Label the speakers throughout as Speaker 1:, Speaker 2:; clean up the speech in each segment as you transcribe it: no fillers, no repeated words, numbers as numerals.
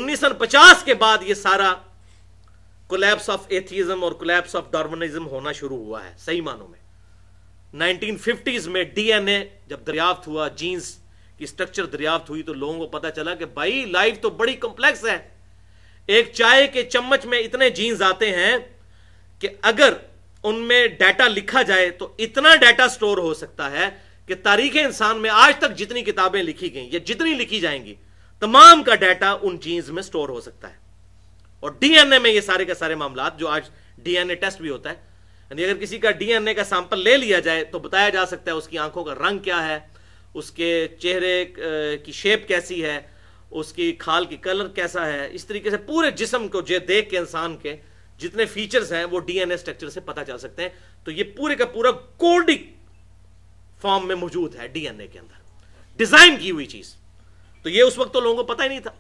Speaker 1: 1950 के बाद ये सारा कोलैप्स ऑफ एथिज्म और कोलैप्स ऑफ डार्विनिज्म होना शुरू हुआ है सही मानों में। 1950s में डीएनए जब दरियाफ्त हुआ, जीन्स की स्ट्रक्चर दरियाफ्त हुई, तो लोगों को पता चला कि भाई लाइफ तो बड़ी कॉम्प्लेक्स है। एक चाय के चम्मच में इतने जीन्स आते हैं कि अगर उनमें डाटा लिखा जाए तो इतना डाटा स्टोर हो सकता है कि तारीख इंसान में आज तक जितनी किताबें लिखी गई या जितनी लिखी जाएंगी तमाम का डाटा उन जीन्स में स्टोर हो सकता है। और डीएनए में ये सारे के सारे मामला, जो आज डीएनए टेस्ट भी होता है, यानी अगर किसी का डीएनए का सैंपल ले लिया जाए तो बताया जा सकता है उसकी आंखों का रंग क्या है, उसके चेहरे की शेप कैसी है, उसकी खाल की कलर कैसा है। इस तरीके से पूरे जिस्म को जो देख के इंसान के जितने फीचर्स हैं वो डीएनए स्ट्रक्चर से पता चल सकते हैं। तो ये पूरे का पूरा कोडिक फॉर्म में मौजूद है डीएनए के अंदर, डिजाइन की हुई चीज। तो ये उस वक्त तो लोगों को पता ही नहीं था,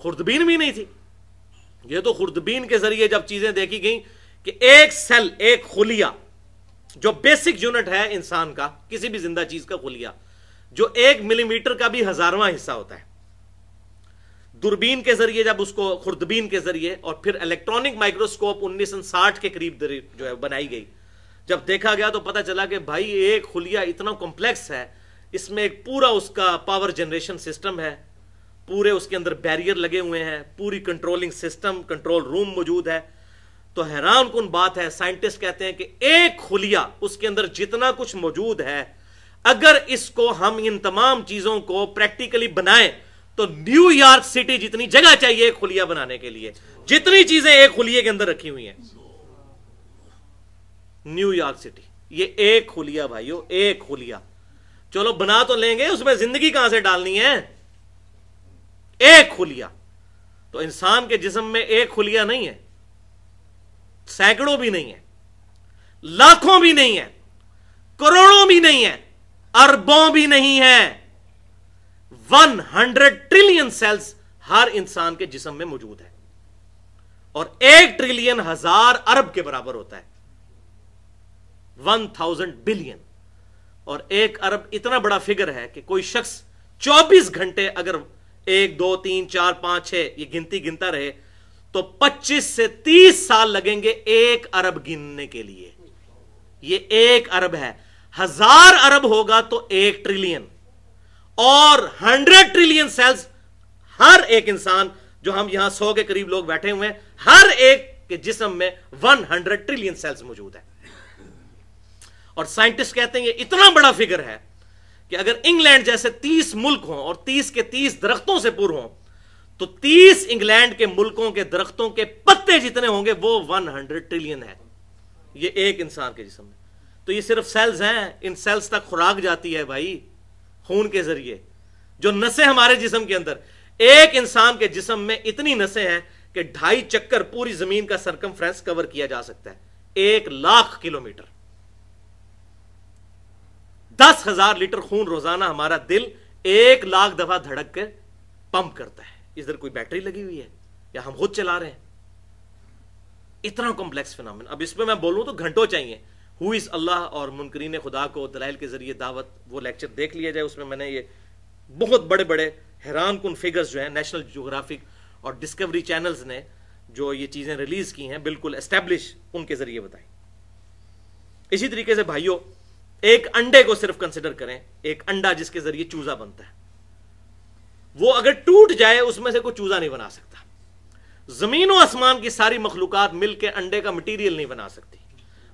Speaker 1: खुर्दबीन भी नहीं थी। ये तो खुर्दबीन के जरिए जब चीजें देखी गई कि एक सेल, एक खुलिया, जो बेसिक यूनिट है इंसान का, किसी भी जिंदा चीज का खुलिया, जो 1 मिलीमीटर का भी 1000वां हिस्सा होता है, दूरबीन के जरिए जब उसको खुर्दबीन के जरिए और फिर इलेक्ट्रॉनिक माइक्रोस्कोप 1960 के करीब जो है बनाई गई, जब देखा गया तो पता चला कि भाई एक खुलिया इतना कॉम्प्लेक्स है, इसमें एक पूरा उसका पावर जनरेशन सिस्टम है, पूरे उसके अंदर बैरियर लगे हुए हैं, पूरी कंट्रोलिंग सिस्टम, कंट्रोल रूम मौजूद है। तो हैरान कुन बात है, साइंटिस्ट कहते हैं कि एक खुलिया, उसके अंदर जितना कुछ मौजूद है, अगर इसको हम इन तमाम चीजों को प्रैक्टिकली बनाएं तो न्यूयॉर्क सिटी जितनी जगह चाहिए एक खुलिया बनाने के लिए, जितनी चीजें एक खुलिये के अंदर रखी हुई हैं। न्यूयॉर्क सिटी, ये एक खुलिया भाइयों, एक खुलिया। चलो बना तो लेंगे, उसमें जिंदगी कहां से डालनी है? एक खुलिया। तो इंसान के जिस्म में एक खुलिया नहीं है, सैकड़ों भी नहीं है, लाखों भी नहीं है, करोड़ों भी नहीं है, अरबों भी नहीं है। 100 ट्रिलियन सेल्स हर इंसान के जिस्म में मौजूद है, और 1 ट्रिलियन 1000 अरब के बराबर होता है, 1000 बिलियन। और 1 अरब इतना बड़ा फिगर है कि कोई शख्स 24 घंटे अगर 1 2 3 4 5 6 ये गिनती गिनता रहे तो 25 से 30 साल लगेंगे 1 अरब गिनने के लिए। ये 1 अरब है, 1000 अरब होगा तो 1 ट्रिलियन, और 100 ट्रिलियन सेल्स हर एक इंसान, जो हम यहां 100 के करीब लोग बैठे हुए हैं, हर एक के जिस्म में 100 ट्रिलियन सेल्स मौजूद है। और साइंटिस्ट कहते हैं ये इतना बड़ा फिगर है कि अगर इंग्लैंड जैसे 30 मुल्क हों और 30 के 30 दरख्तों से पुर हों तो 30 इंग्लैंड के मुल्कों के दरख्तों के पत्ते जितने होंगे वो 100 ट्रिलियन है, ये एक इंसान के जिस्म में। तो ये सिर्फ सेल्स हैं, इन सेल्स तक खुराक जाती है भाई खून के जरिए। जो नसें हमारे जिस्म के अंदर, एक इंसान के जिस्म में इतनी नसें हैं कि 2.5 चक्कर पूरी जमीन का सरकमफ्रेंस कवर किया जा सकता है, 1 लाख किलोमीटर। 10,000 लीटर खून रोजाना हमारा दिल 1 लाख दफा धड़क कर पंप करता है। इधर कोई बैटरी लगी हुई है या हम खुद चला रहे हैं? इतना कॉम्प्लेक्स फिनोमेना। अब इस पे मैं बोलूं तो घंटों चाहिए। हु इज अल्लाह और मुनकरीन खुदा को दलाइल के जरिए दावत, वो लेक्चर देख लिया जाए, उसमें मैंने ये बहुत बड़े बड़े हैरान कुन फिगर्स जो है नेशनल ज्योग्राफिक और डिस्कवरी चैनल्स ने जो ये चीजें रिलीज की हैं, बिल्कुल एस्टेब्लिश उनके जरिए बताई। इसी तरीके से भाइयों, एक अंडे को सिर्फ कंसिडर करें, एक अंडा जिसके जरिए चूजा बनता है, वो अगर टूट जाए उसमें से कोई चूजा नहीं बना सकता। जमीन और आसमान की सारी मखलूकात मिलकर अंडे का मटीरियल नहीं बना सकती।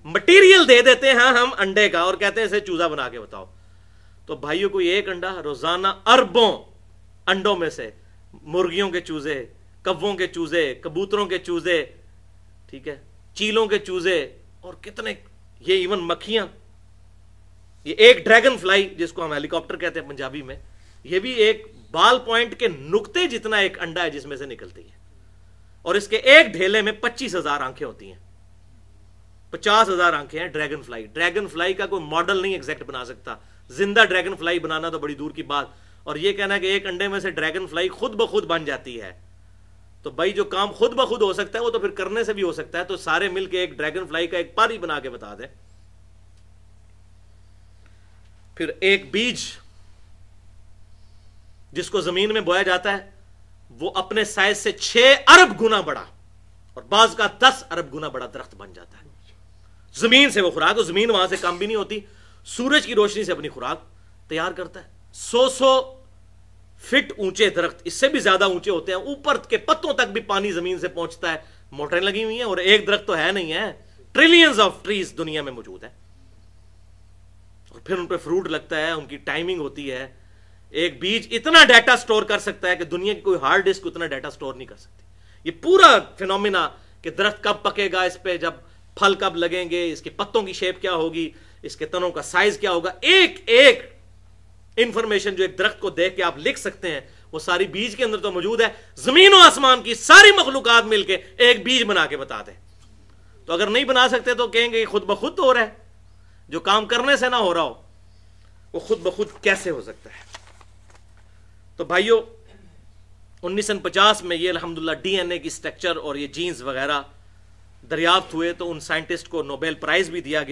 Speaker 1: मटीरियल दे देते हैं हम अंडे का और कहते हैं इसे चूजा बना के बताओ। तो भाइयों को एक अंडा रोजाना अरबों अंडों में से मुर्गियों के चूजे, कव्वों के चूजे, कबूतरों के चूजे, ठीक है, चीलों के चूजे, और कितने, ये इवन मक्खियां, ये एक ड्रैगन फ्लाई जिसको हम हेलीकॉप्टर कहते हैं पंजाबी में, ये भी एक बाल पॉइंट के नुक्ते जितना एक अंडा है जिसमें से निकलती है, और इसके एक ढेले में 25,000 आंखें होती हैं। 50,000 आंखें हैं ड्रैगन फ्लाई। ड्रैगन फ्लाई का कोई मॉडल नहीं एग्जैक्ट बना सकता, जिंदा ड्रैगन फ्लाई बनाना तो बड़ी दूर की बात। और ये कहना कि एक अंडे में से ड्रैगन फ्लाई खुद ब खुद बन जाती है, तो भाई जो काम खुद ब खुद हो सकता है वो तो फिर करने से भी हो सकता है। तो सारे मिलकर एक ड्रैगन फ्लाई का एक पर ही बना के बता दें। फिर एक बीज जिसको जमीन में बोया जाता है, وہ اپنے سائز سے 6 ارب گنا بڑا اور بعض کا 10 ارب گنا بڑا درخت بن جاتا ہے. زمین سے وہ خوراک، اور زمین وہاں سے کم بھی نہیں ہوتی، سورج کی روشنی سے اپنی خوراک تیار کرتا ہے. 100 فٹ اونچے درخت، اس سے بھی زیادہ اونچے ہوتے ہیں، اوپر کے پتوں تک بھی پانی زمین سے پہنچتا ہے. موٹریں لگی ہوئی ہیں، اور ایک درخت تو ہے نہیں ہے، ٹریلینز آف ٹریز دنیا میں موجود ہیں. اور پھر ان پہ فروٹ لگتا ہے، ان کی ٹائمنگ ہوتی ہے. ایک بیج اتنا ڈیٹا سٹور کر سکتا ہے کہ دنیا کی کوئی ہارڈ ڈسک اتنا ڈیٹا سٹور نہیں کر سکتی. یہ پورا فینومینا کہ درخت کب پکے گا، اس پہ جب پھل کب لگیں گے، اس کے پتوں کی شیپ کیا ہوگی، اس کے تنوں کا سائز کیا ہوگا، ایک ایک انفارمیشن جو ایک درخت کو دیکھ کے آپ لکھ سکتے ہیں، وہ ساری بیج کے اندر تو موجود ہے. زمین و آسمان کی ساری مخلوقات مل کے ایک بیج بنا کے بتا دیں. تو اگر نہیں بنا سکتے تو کہیں گے خود بخود ہو رہا ہے. جو کام کرنے سے نہ ہو رہا ہو وہ خود بخود کیسے ہو سکتا ہے؟ تو بھائیو 1950 میں یہ الحمدللہ ڈی این اے کی سٹرکچر اور یہ جینز وغیرہ دریافت ہوئے، تو ان سائنٹسٹ کو نوبیل پرائز بھی دیا گیا.